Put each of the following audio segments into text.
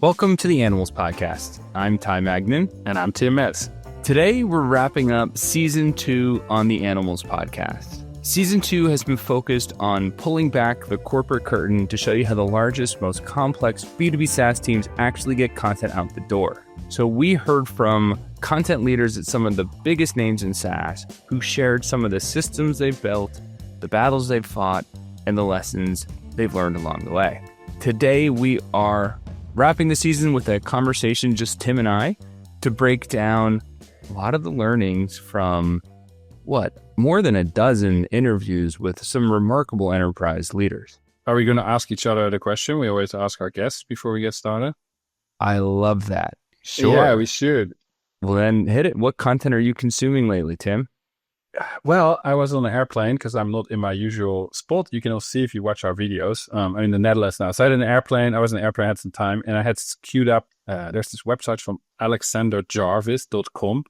Welcome to the Animalz podcast. I'm Magnin. And I'm Metz. Today, we're wrapping up Season 2 on the Animalz podcast. Season 2 has been focused on pulling back the corporate curtain to show you how the largest, most complex B2B SaaS teams actually get content out the door. So we heard from content leaders at some of the biggest names in SaaS who shared some of the systems they've built, the battles they've fought, and the lessons they've learned along the way. Today, we are wrapping the season with a conversation, just Tim and I, to break down a lot of the learnings from, more than a dozen interviews with some remarkable enterprise leaders. Are we going to ask each other the question we always ask our guests before we get started? I love that. Sure. Yeah, we should. Well, then hit it. What content are you consuming lately, Tim? Well, I was on an airplane because I'm not in my usual spot. You can all see if you watch our videos. I'm in the Netherlands now. So I had an airplane. I was in an airplane, had some time, and I had queued up. There's this website from alexanderjarvis.com,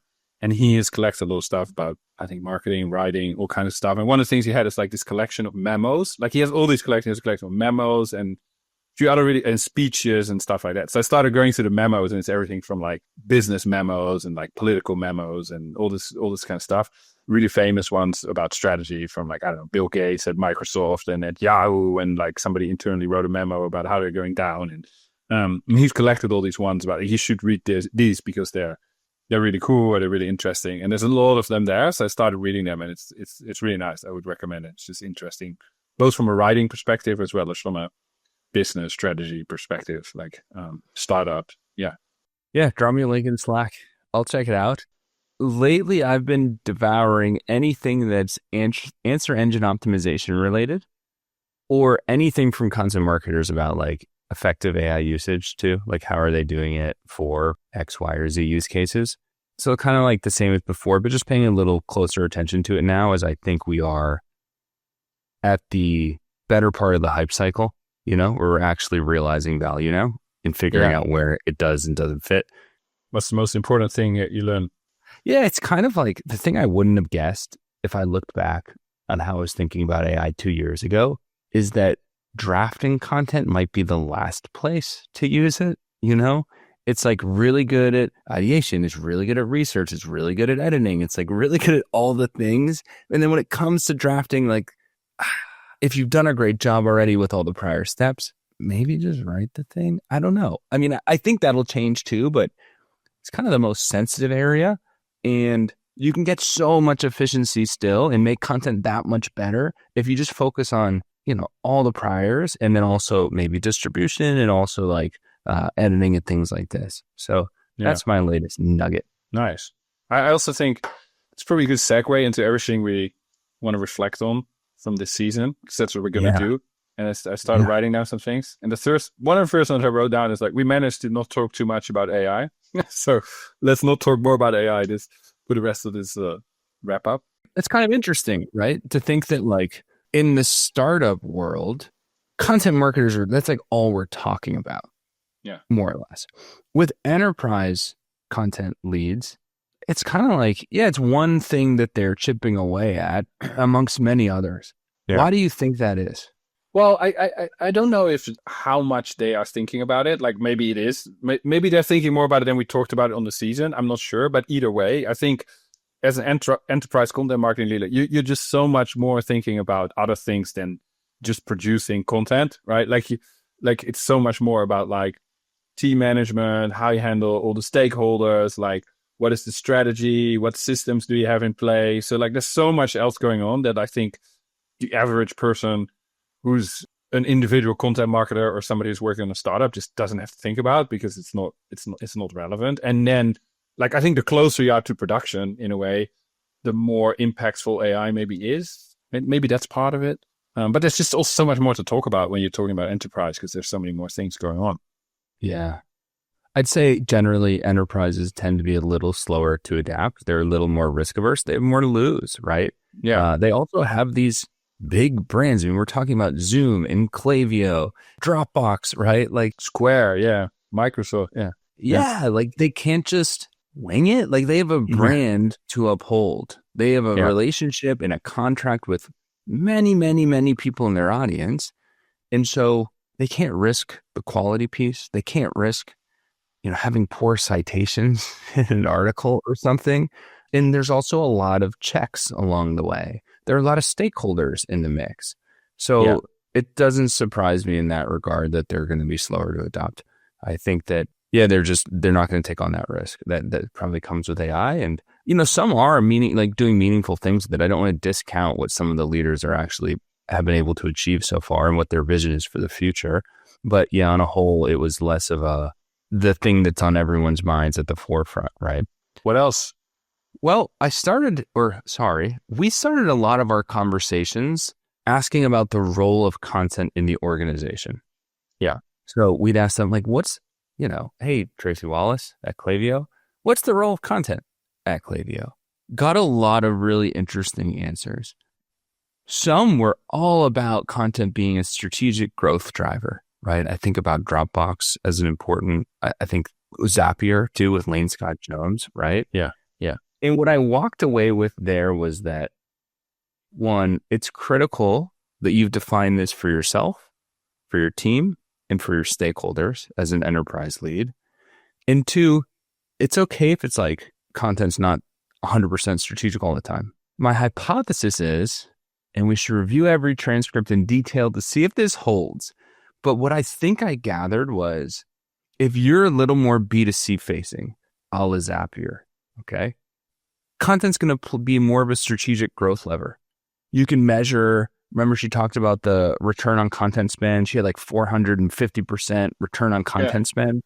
and he has collected a lot of stuff about, I think, marketing, writing, all kinds of stuff. And one of the things he had is like this collection of memos. Like he has all these collections, collection of memos and a few other and speeches and stuff like that. So I started going through the memos, and it's everything from like business memos and like political memos and all this kind of stuff. Really famous ones about strategy from like, I don't know, Bill Gates at Microsoft and at Yahoo, and like somebody internally wrote a memo about how they're going down. And he's collected all these ones about, he should read these because they're really cool or they're really interesting. And there's a lot of them there. So I started reading them, and it's really nice. I would recommend it. It's just interesting, both from a writing perspective as well as from a business strategy perspective, like startup. Yeah. Yeah. Drop me a link in Slack. I'll check it out. Lately, I've been devouring anything that's answer engine optimization related, or anything from content marketers about like effective AI usage too. Like, how are they doing it for X, Y, or Z use cases? So kind of like the same as before, but just paying a little closer attention to it now, as I think we are at the better part of the hype cycle, where we're actually realizing value now and figuring out where it does and doesn't fit. What's the most important thing you learn? Yeah, it's kind of like the thing I wouldn't have guessed if I looked back on how I was thinking about AI 2 years ago is that drafting content might be the last place to use it. It's like really good at ideation. It's really good at research. It's really good at editing. It's like really good at all the things. And then when it comes to drafting, like if you've done a great job already with all the prior steps, maybe just write the thing. I don't know. I mean, I think that'll change too, but it's kind of the most sensitive area. And you can get so much efficiency still and make content that much better if you just focus on, all the priors, and then also maybe distribution and also like editing and things like this. So that's my latest nugget. Nice. I also think it's probably a good segue into everything we want to reflect on from this season, because that's what we're going to do. And I started writing down some things. And one of the first ones I wrote down is like, we managed to not talk too much about AI. So let's not talk more about AI for the rest of this wrap up. It's kind of interesting, right? To think that like in the startup world, content marketers that's like all we're talking about. Yeah. More or less. With enterprise content leads, it's kind of like, it's one thing that they're chipping away at amongst many others. Yeah. Why do you think that is? Well, I don't know how much they are thinking about it. Like maybe it is. Maybe they're thinking more about it than we talked about it on the season. I'm not sure. But either way, I think as an enterprise content marketing leader, you're just so much more thinking about other things than just producing content, right? Like it's so much more about like team management, how you handle all the stakeholders, like what is the strategy, what systems do you have in place? So like there's so much else going on that I think the average person who's an individual content marketer or somebody who's working on a startup just doesn't have to think about, because it's not relevant. And then like I think the closer you are to production in a way, the more impactful AI maybe is. Maybe that's part of it. But there's just also so much more to talk about when you're talking about enterprise, because there's so many more things going on. Yeah. I'd say generally enterprises tend to be a little slower to adapt. They're a little more risk averse. They have more to lose, right? Yeah. They also have these big brands. I mean, we're talking about Zoom and Klaviyo, Dropbox, right? Like Square, Microsoft, yeah. Like they can't just wing it. Like they have a brand to uphold. They have a relationship and a contract with many, many, many people in their audience. And so they can't risk the quality piece. They can't risk having poor citations in an article or something. And there's also a lot of checks along the way. There are a lot of stakeholders in the mix. So it doesn't surprise me in that regard that they're going to be slower to adopt. I think that, they're not going to take on that risk. That probably comes with AI. And, some are doing meaningful things that I don't want to discount what some of the leaders have been able to achieve so far and what their vision is for the future. But on a whole, it was less of the thing that's on everyone's minds at the forefront, right? What else? Well, we started a lot of our conversations asking about the role of content in the organization. Yeah. So we'd ask them hey, Tracy Wallace at Klaviyo, what's the role of content at Klaviyo? Got a lot of really interesting answers. Some were all about content being a strategic growth driver, right? I think about Dropbox as an important, I think Zapier too with Lane Scott Jones, right? Yeah. And what I walked away with there was that, one, it's critical that you've defined this for yourself, for your team, and for your stakeholders as an enterprise lead. And two, it's okay if it's content's not 100% strategic all the time. My hypothesis is, and we should review every transcript in detail to see if this holds. But what I think I gathered was, if you're a little more B2C facing, a la Zapier, okay, content's going to be more of a strategic growth lever. You can measure, remember she talked about the return on content spend. She had 450% return on content spend,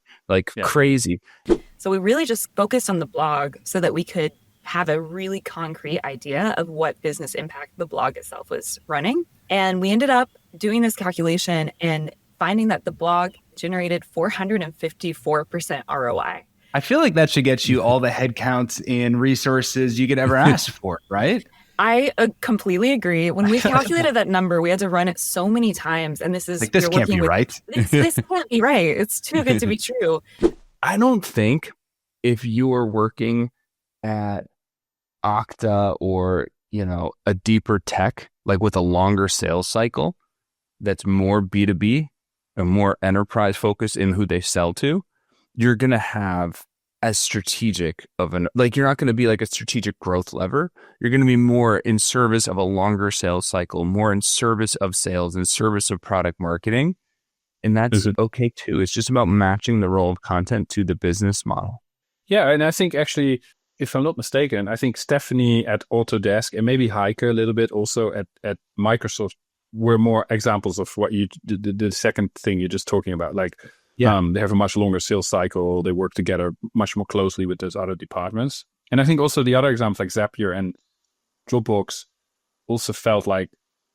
crazy. So we really just focused on the blog so that we could have a really concrete idea of what business impact the blog itself was running. And we ended up doing this calculation and finding that the blog generated 454% ROI. I feel like that should get you all the headcounts and resources you could ever ask for, right? I completely agree. When we calculated that number, we had to run it so many times. And this is this can't be right. This can't be right. It's too good to be true. I don't think if you are working at Okta or, a deeper tech, with a longer sales cycle that's more B2B and more enterprise focused in who they sell to, you're going to have as strategic of you're not going to be a strategic growth lever. You're going to be more in service of a longer sales cycle, more in service of sales and service of product marketing. And that's okay too. It's just about matching the role of content to the business model. Yeah. And I think actually, if I'm not mistaken, I think Stephanie at Autodesk and maybe Heike a little bit also at Microsoft were more examples of what the second thing you're just talking about. They have a much longer sales cycle. They work together much more closely with those other departments. And I think also the other examples like Zapier and Dropbox also felt like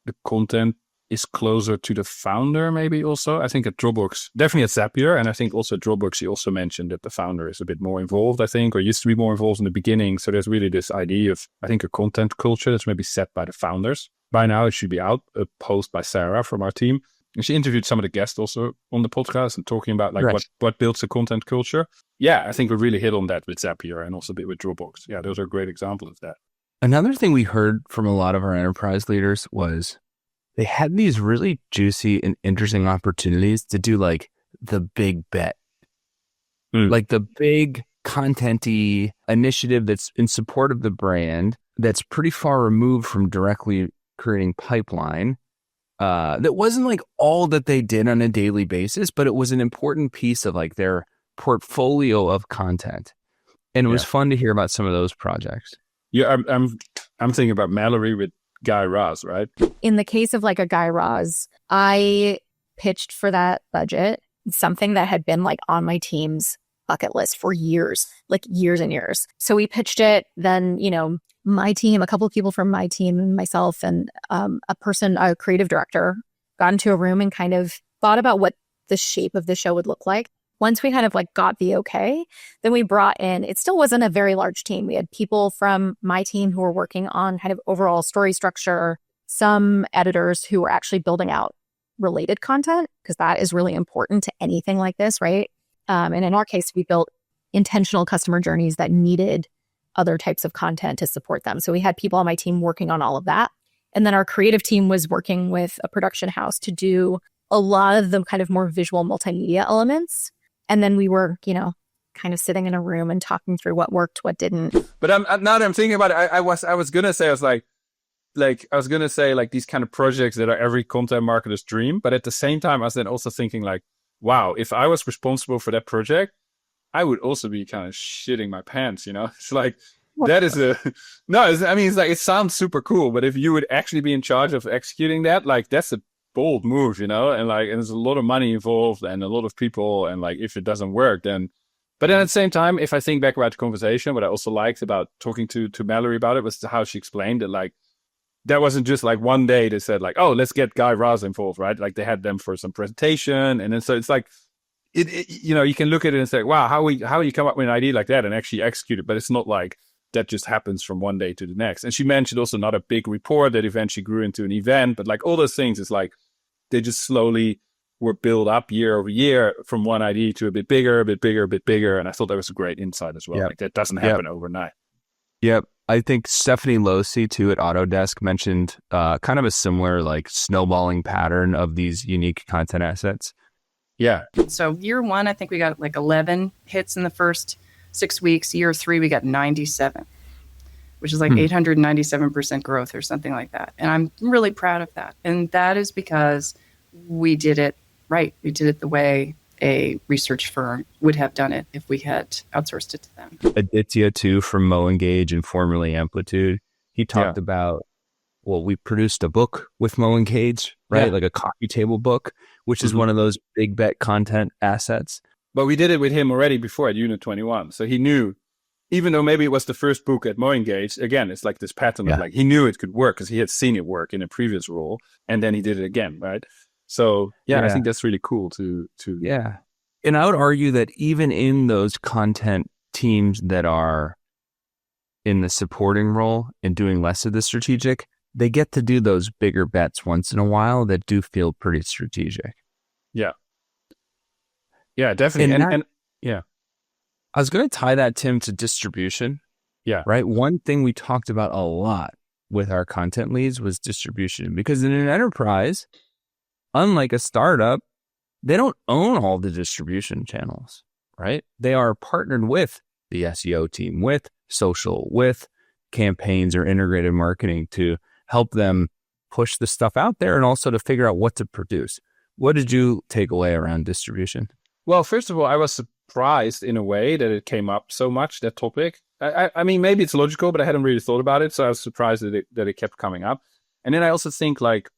the content is closer to the founder maybe also. I think at Dropbox, definitely at Zapier, and I think also at Dropbox, you also mentioned that the founder is a bit more involved, I think, or used to be more involved in the beginning. So there's really this idea of, I think, a content culture that's maybe set by the founders. By now, it should be out, a post by Sarah from our team. And she interviewed some of the guests also on the podcast and talking about what builds a content culture. Yeah, I think we really hit on that with Zapier and also a bit with Dropbox. Yeah, those are great examples of that. Another thing we heard from a lot of our enterprise leaders was they had these really juicy and interesting opportunities to do the big bet, the big content-y initiative that's in support of the brand that's pretty far removed from directly creating pipeline. That wasn't all that they did on a daily basis, but it was an important piece of their portfolio of content. And it was fun to hear about some of those projects. Yeah, I'm thinking about Mallory with Guy Raz, right? In the case of a Guy Raz, I pitched for that budget, something that had been on my team's bucket list for years, years and years. So we pitched it. Then, my team, a couple of people from my team and myself and a creative director got into a room and kind of thought about what the shape of the show would look like. Once we kind of got the okay, then we brought in, it still wasn't a very large team. We had people from my team who were working on kind of overall story structure, some editors who were actually building out related content, because that is really important to anything like this, right? And in our case, we built intentional customer journeys that needed other types of content to support them. So we had people on my team working on all of that. And then our creative team was working with a production house to do a lot of the kind of more visual multimedia elements. And then we were, kind of sitting in a room and talking through what worked, what didn't. But now that I'm thinking about it, I was gonna say these kind of projects that are every content marketer's dream. But at the same time, I was then also thinking like, wow, if I was responsible for that project, I would also be kind of shitting my pants, It's like, that is it's like, it sounds super cool, but if you would actually be in charge of executing that, like, that's a bold move, and there's a lot of money involved and a lot of people. And like, if it doesn't work, but then at the same time, if I think back about the conversation, what I also liked about talking to Mallory about it was how she explained that, like, that wasn't just like one day they said like, oh, let's get Guy Raz involved, right? Like they had them for some presentation. And then, so it's like, you can look at it and say, wow, how you come up with an idea like that and actually execute it. But it's not like that just happens from one day to the next. And she mentioned also not a big report that eventually grew into an event, but like all those things is like, they just slowly were built up year over year from one idea to a bit bigger. And I thought that was a great insight as well. Like that doesn't happen overnight. Yep. I think Stephanie Losey too at Autodesk mentioned kind of a similar like snowballing pattern of these unique content assets. Yeah. So year 1, I think we got like 11 hits in the first 6 weeks. Year 3, we got 97, which is like 897% growth or something like that. And I'm really proud of that. And that is because we did it right. We did it the way a research firm would have done it if we had outsourced it to them. Aditya too from MoEngage and formerly Amplitude. He talked about, we produced a book with MoEngage, right? Like a coffee table book, which is one of those big bet content assets. But we did it with him already before at Unit 21. So he knew, even though maybe it was the first book at MoEngage, again, it's like this pattern of like, he knew it could work because he had seen it work in a previous role and then he did it again, right? So I think that's really cool to. Yeah. And I would argue that even in those content teams that are in the supporting role and doing less of the strategic, they get to do those bigger bets once in a while that do feel pretty strategic. Yeah. Yeah, definitely. And I was going to tie that, Tim, to distribution. Yeah. Right. One thing we talked about a lot with our content leads was distribution, because in an enterprise, unlike a startup, they don't own all the distribution channels, right? They are partnered with the SEO team, with social, with campaigns or integrated marketing to help them push the stuff out there and also to figure out what to produce. What did you take away around distribution? Well, first of all, I was surprised in a way that it came up so much, that topic. I mean, maybe it's logical, but I hadn't really thought about it. So I was surprised that it kept coming up. And then I also think like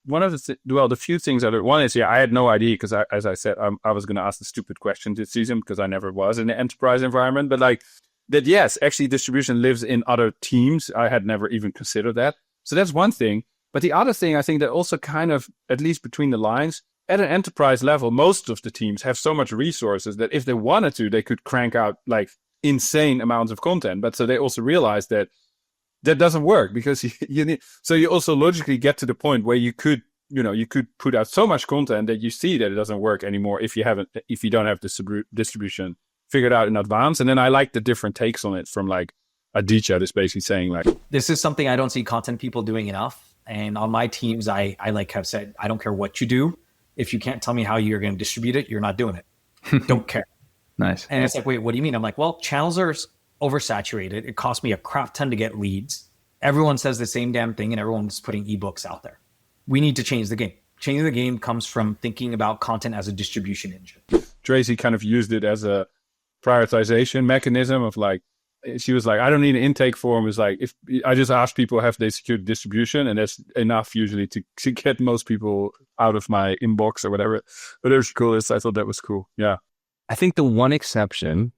one of the few things I learned, one is, I had no idea because as I said, I was going to ask the stupid question this season because I never was in the enterprise environment, but like that, yes, actually distribution lives in other teams. I had never even considered that. So that's one thing. But the other thing I think that also kind of, at least between the lines, at an enterprise level, most of the teams have so much resources that if they wanted to, they could crank out like insane amounts of content. But so they also realize that doesn't work because you need, so you also logically get to the point where you could put out so much content that you see that it doesn't work anymore if you don't have distribution figured out in advance. And then I like the different takes on it from like Aditya that's basically saying like, this is something I don't see content people doing enough. And on my teams, I like have said, I don't care what you do. If you can't tell me how you're going to distribute it, you're not doing it. Don't care. Nice. And it's like, wait, what do you mean? I'm like, well, channels are oversaturated. It costs me a crap ton to get leads. Everyone says the same damn thing and everyone's putting ebooks out there. We need to change the game. Changing the game comes from thinking about content as a distribution engine. Tracy kind of used it as a prioritization mechanism of like, she was like, I don't need an intake form. It's like, if I just ask people, have they secured distribution? And that's enough usually to get most people out of my inbox or whatever. But it was cool. I thought that was cool. Yeah. I think the one exception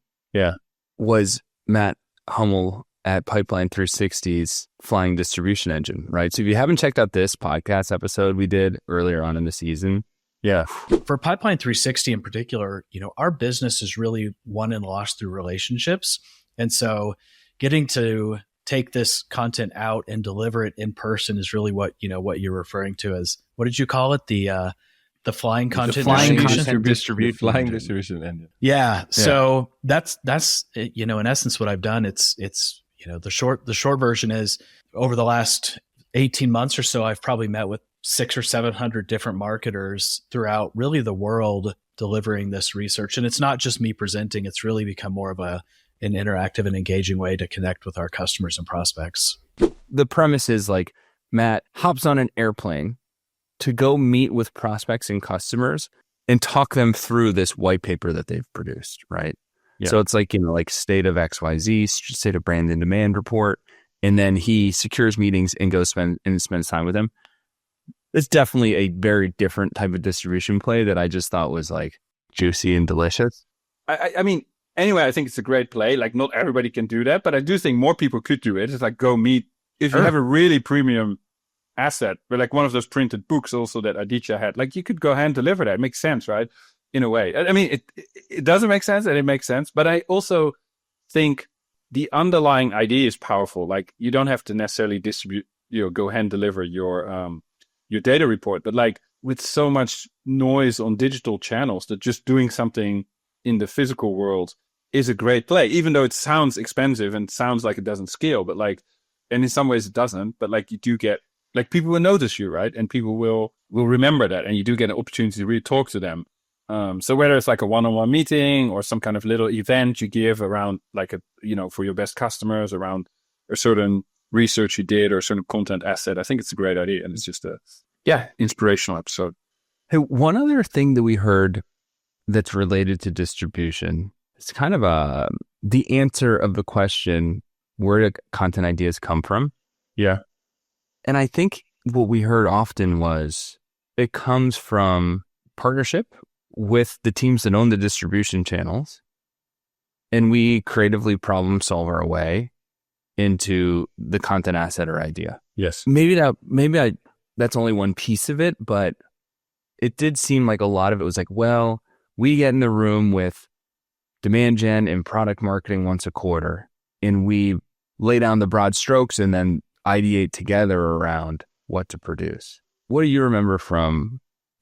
was Matt Hummel at Pipeline 360's Flying Distribution Engine, right? So if you haven't checked out this podcast episode we did earlier on in the season, for Pipeline 360 in particular, our business is really won and lost through relationships. And so getting to take this content out and deliver it in person is really what you're referring to as, what did you call it? The flying content distribution flying distribution engine. Yeah. So that's in essence what I've done. It's the short version is, over the last 18 months or so, I've probably met with 600 or 700 different marketers throughout really the world delivering this research. And it's not just me presenting, it's really become more of an interactive and engaging way to connect with our customers and prospects. The premise is like Matt hops on an airplane to go meet with prospects and customers and talk them through this white paper that they've produced, right? Yeah. So it's like, like state of XYZ, state of brand and demand report. And then he secures meetings and goes spends time with them. It's definitely a very different type of distribution play that I just thought was like juicy and delicious. I mean, anyway, I think it's a great play. Like not everybody can do that, but I do think more people could do it. It's like go meet, if you have a really premium asset, but like one of those printed books also that Aditya had, like you could go hand deliver that. It makes sense, right? In a way. I mean, it doesn't make sense and it makes sense, but I also think the underlying idea is powerful. Like you don't have to necessarily distribute, go hand deliver your data report, but like with so much noise on digital channels, that just doing something in the physical world is a great play, even though it sounds expensive and sounds like it doesn't scale, but like, and in some ways it doesn't, but like you do get, like people will notice you, right? And people will remember that, and you do get an opportunity to really talk to them. So whether it's like a one-on-one meeting or some kind of little event you give around like for your best customers around a certain research you did or a certain content asset, I think it's a great idea. And it's just inspirational episode. Hey, one other thing that we heard that's related to distribution, it's kind of the answer of the question, where do content ideas come from? Yeah. And I think what we heard often was it comes from partnership with the teams that own the distribution channels, and we creatively problem solve our way into the content asset or idea. Yes. Maybe that's only one piece of it, but it did seem like a lot of it was like, well, we get in the room with demand gen and product marketing once a quarter, and we lay down the broad strokes and then ideate together around what to produce. What do you remember from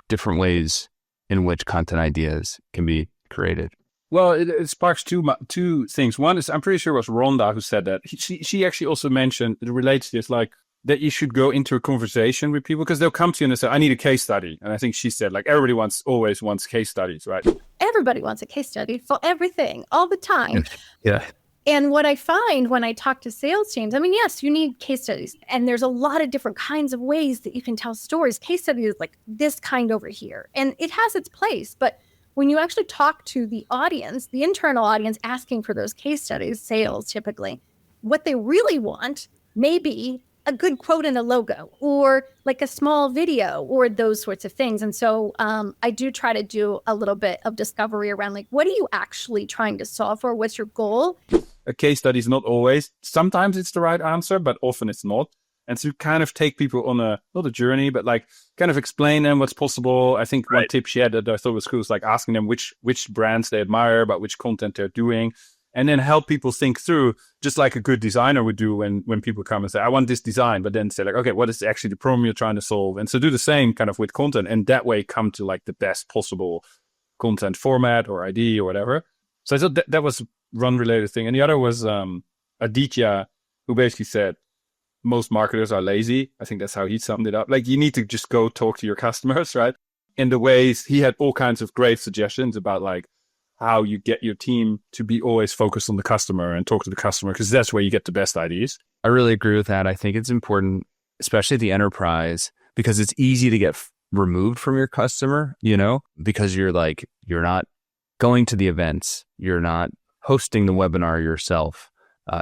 different ways in which content ideas can be created? Well, it sparks two things. One is, I'm pretty sure it was Rhonda who said that. She actually also mentioned, it relates to this, like that you should go into a conversation with people because they'll come to you and they say, I need a case study. And I think she said, like, everybody always wants case studies, right? Everybody wants a case study for everything, all the time. Yeah. And what I find when I talk to sales teams, I mean, yes, you need case studies. And there's a lot of different kinds of ways that you can tell stories. Case study is like this kind over here. And it has its place. But when you actually talk to the audience, the internal audience asking for those case studies, sales typically, what they really want may be a good quote and a logo or like a small video or those sorts of things. And so I do try to do a little bit of discovery around like, what are you actually trying to solve for? What's your goal? A case study is not always, sometimes it's the right answer, but often it's not. And to kind of take people on not a journey, but like kind of explain them what's possible. I think one tip she had that I thought was cool is like asking them which brands they admire, about which content they're doing. And then help people think through, just like a good designer would do when people come and say, I want this design, but then say like, okay, what is actually the problem you're trying to solve? And so do the same kind of with content, and that way come to like the best possible content format or ID or whatever. So I thought that was one related thing. And the other was Aditya, who basically said, most marketers are lazy. I think that's how he summed it up. Like you need to just go talk to your customers, right? In the ways, he had all kinds of great suggestions about like, how you get your team to be always focused on the customer and talk to the customer, because that's where you get the best ideas. I really agree with that. I think it's important, especially the enterprise, because it's easy to get removed from your customer, because you're not going to the events, you're not hosting the webinar yourself.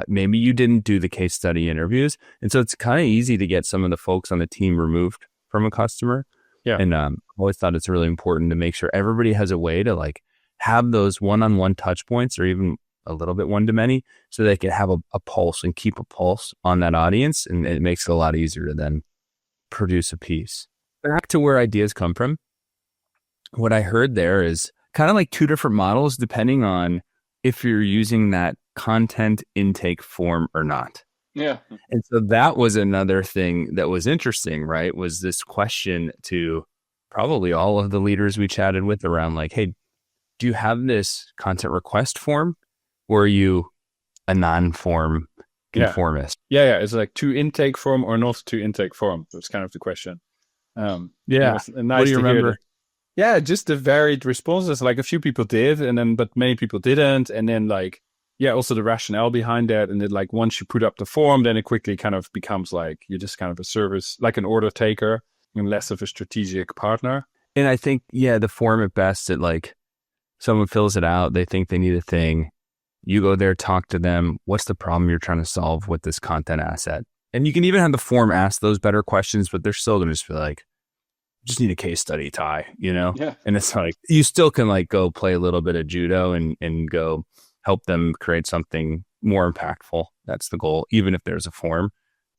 Maybe you didn't do the case study interviews. And so it's kind of easy to get some of the folks on the team removed from a customer. Yeah. And I always thought it's really important to make sure everybody has a way to like have those one-on-one touch points, or even a little bit one-to-many, so they can have a pulse and keep a pulse on that audience. And it makes it a lot easier to then produce a piece. Back to where ideas come from. What I heard there is kind of like two different models, depending on if you're using that content intake form or not. Yeah. And so that was another thing that was interesting, right? Was this question to probably all of the leaders we chatted with around like, hey, do you have this content request form, or are you a non-form conformist? Yeah. It's like to intake form or not to intake form. That's kind of the question. Yeah. Nice. What do you remember? Yeah, just the varied responses. Like a few people did, but many people didn't. And then like, yeah, also the rationale behind that. And then like once you put up the form, then it quickly kind of becomes like you're just kind of a service, like an order taker and less of a strategic partner. And I think, yeah, the form at best that like someone fills it out, they think they need a thing. You go there, talk to them. What's the problem you're trying to solve with this content asset? And you can even have the form ask those better questions, but they're still going to just be like, just need a case study, Ty, you know? Yeah. And it's like, you still can like go play a little bit of judo and go help them create something more impactful. That's the goal, even if there's a form.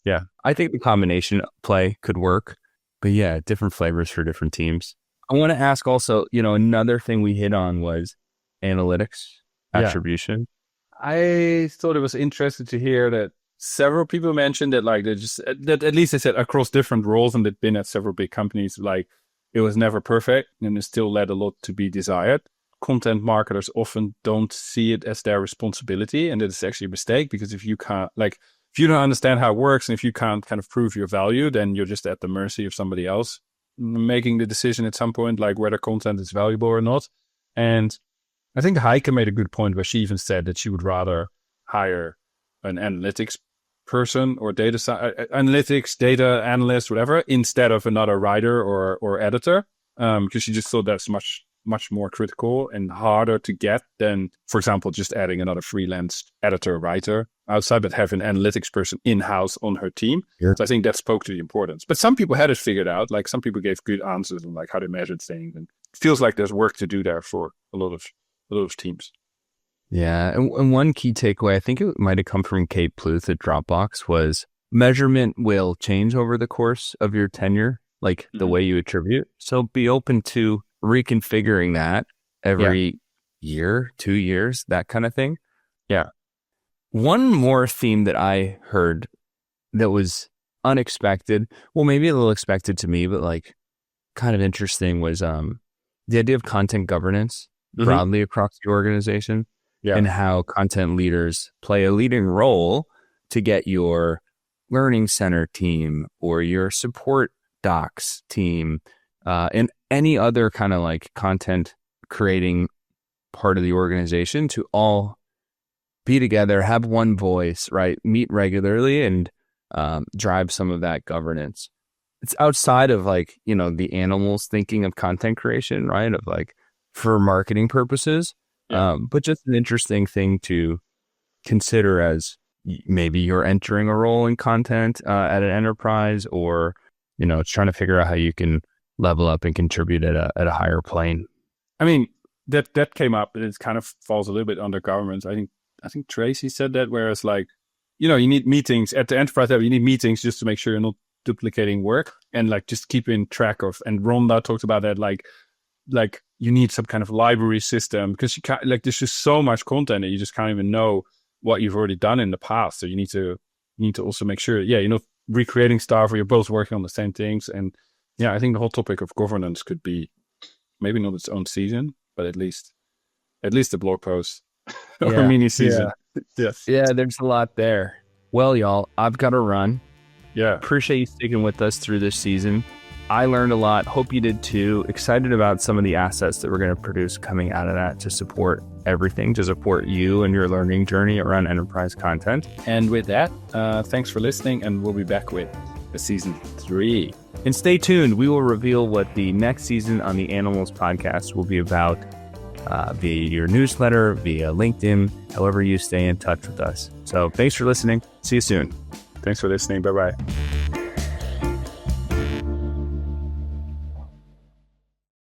Yeah. I think the combination play could work, but yeah, different flavors for different teams. I want to ask also, you know, another thing we hit on was analytics, attribution. I thought it was interesting to hear that several people mentioned that like that at least they said across different roles, and they'd been at several big companies, like it was never perfect and it still led a lot to be desired. Content marketers often don't see it as their responsibility, and it's actually a mistake, because if you don't understand how it works and if you can't kind of prove your value, then you're just at the mercy of somebody else making the decision at some point, like whether content is valuable or not. And I think Heike made a good point where she even said that she would rather hire an analytics person or analytics, data analyst, whatever, instead of another writer or editor, because she just thought that's much more critical and harder to get than, for example, just adding another freelance editor or writer outside, but have an analytics person in-house on her team. Yeah. So I think that spoke to the importance. But some people had it figured out. Like some people gave good answers on like how they measured things, and it feels like there's work to do there for a lot of teams. Yeah. And one key takeaway, I think it might have come from Kate Pluth at Dropbox, was measurement will change over the course of your tenure, like the way you attribute. So be open to reconfiguring that every year, 2 years, that kind of thing. Yeah. One more theme that I heard that was unexpected, well, maybe a little expected to me, but like kind of interesting, was the idea of content governance broadly across the organization. Yeah. And how content leaders play a leading role to get your learning center team or your support docs team and any other kind of like content creating part of the organization to all be together, have one voice, right? Meet regularly and drive some of that governance. It's outside of like, you know, the Animalz thinking of content creation, right? Of like for marketing purposes. But just an interesting thing to consider as maybe you're entering a role in content at an enterprise, or, you know, it's trying to figure out how you can level up and contribute at a higher plane. I mean, that came up, and it kind of falls a little bit under governance. I think Tracy said that, whereas like, you know, you need meetings at the enterprise level, you need meetings just to make sure you're not duplicating work and like just keeping track of, and Rhonda talked about that, like you need some kind of library system, because you can't, like, there's just so much content that you just can't even know what you've already done in the past. So you need to also make sure, you're not recreating stuff, or you're both working on the same things. And yeah, I think the whole topic of governance could be maybe not its own season, but at least a blog post or a mini season. Yes. Yeah, there's a lot there. Well, y'all, I've got to run. Yeah. Appreciate you sticking with us through this season. I learned a lot. Hope you did too. Excited about some of the assets that we're going to produce coming out of that to support everything, to support you and your learning journey around enterprise content. And with that, thanks for listening, and we'll be back with season 3. And stay tuned. We will reveal what the next season on the Animalz podcast will be about via your newsletter, via LinkedIn, however you stay in touch with us. So thanks for listening. See you soon. Thanks for listening. Bye-bye.